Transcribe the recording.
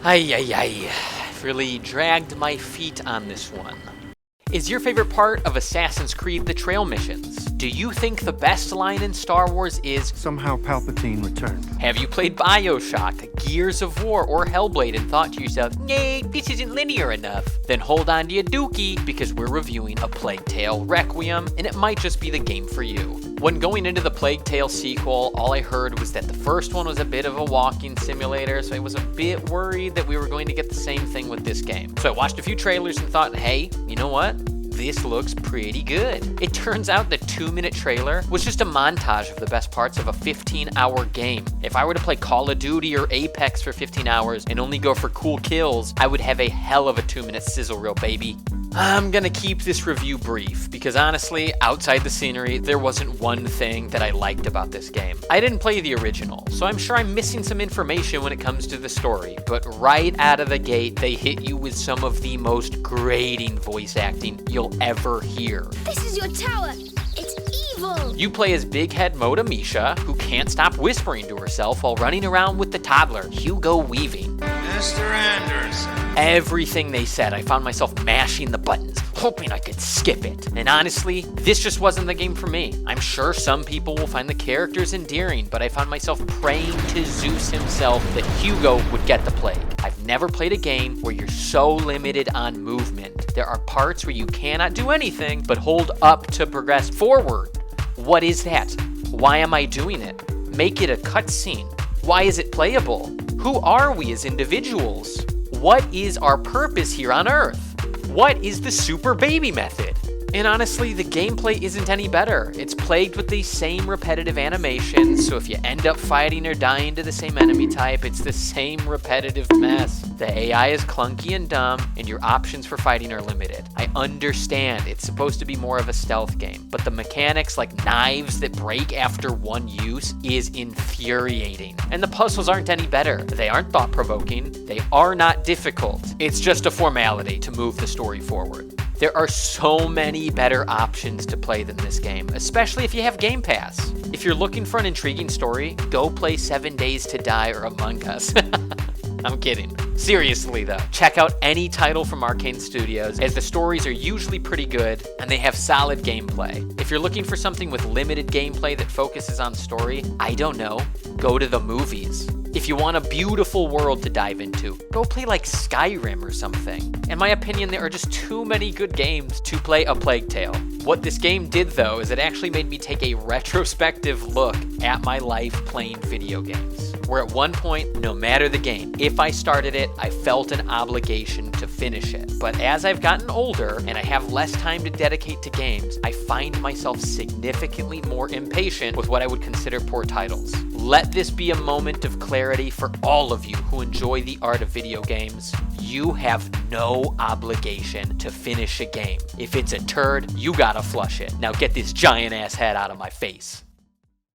Ay, ay, ay. I've really dragged my feet on this one. Is your favorite part of Assassin's Creed the trail missions? Do you think the best line in Star Wars is Somehow Palpatine returned. Have you played BioShock, Gears of War, or Hellblade and thought to yourself, "Nay, this isn't linear enough"? Then hold on to your dookie, because we're reviewing A Plague Tale: Requiem, and it might just be the game for you. When going into the Plague Tale sequel, all I heard was that the first one was a bit of a walking simulator, so I was a bit worried that we were going to get the same thing with this game. So I watched a few trailers and thought, hey, you know what? This looks pretty good. It turns out the 2-minute trailer was just a montage of the best parts of a 15-hour game. If I were to play Call of Duty or Apex for 15 hours and only go for cool kills, I would have a hell of a 2-minute sizzle reel, baby. I'm gonna keep this review brief because honestly, outside the scenery, there wasn't one thing that I liked about this game. I didn't play the original, so I'm sure I'm missing some information when it comes to the story, but right out of the gate, they hit you with some of the most grating voice acting you'll ever hear. This is your tower. It's evil. You play as Big Head Moda Misha, who can't stop whispering to herself while running around with the toddler, Hugo Weaving. Mr. Anderson. Everything they said, I found myself mashing the buttons, hoping I could skip it. And honestly, this just wasn't the game for me. I'm sure some people will find the characters endearing, but I found myself praying to Zeus himself that Hugo would get the plague. I've never played a game where you're so limited on movement. There are parts where you cannot do anything but hold up to progress forward. What is that? Why am I doing it? Make it a cutscene. Why is it playable? Who are we as individuals? What is our purpose here on Earth? What is the super baby method? And honestly, the gameplay isn't any better. It's plagued with these same repetitive animations, so if you end up fighting or dying to the same enemy type, it's the same repetitive mess. The AI is clunky and dumb, and your options for fighting are limited. I understand it's supposed to be more of a stealth game, but the mechanics like knives that break after one use is infuriating. And the puzzles aren't any better. They aren't thought-provoking. They are not difficult. It's just a formality to move the story forward. There are so many better options to play than this game, especially if you have Game Pass. If you're looking for an intriguing story, go play 7 Days to Die or Among Us. I'm kidding. Seriously though, check out any title from Arcane Studios, as the stories are usually pretty good and they have solid gameplay. If you're looking for something with limited gameplay that focuses on story, I don't know, go to the movies. If you want a beautiful world to dive into, go play like Skyrim or something. In my opinion, there are just too many good games to play A Plague Tale. What this game did though is it actually made me take a retrospective look at my life playing video games. Where at one point, no matter the game, if I started it, I felt an obligation to finish it. But as I've gotten older and I have less time to dedicate to games, I find myself significantly more impatient with what I would consider poor titles. Let this be a moment of clarity for all of you who enjoy the art of video games. You have no obligation to finish a game. If it's a turd, you gotta flush it. Now get this giant ass head out of my face.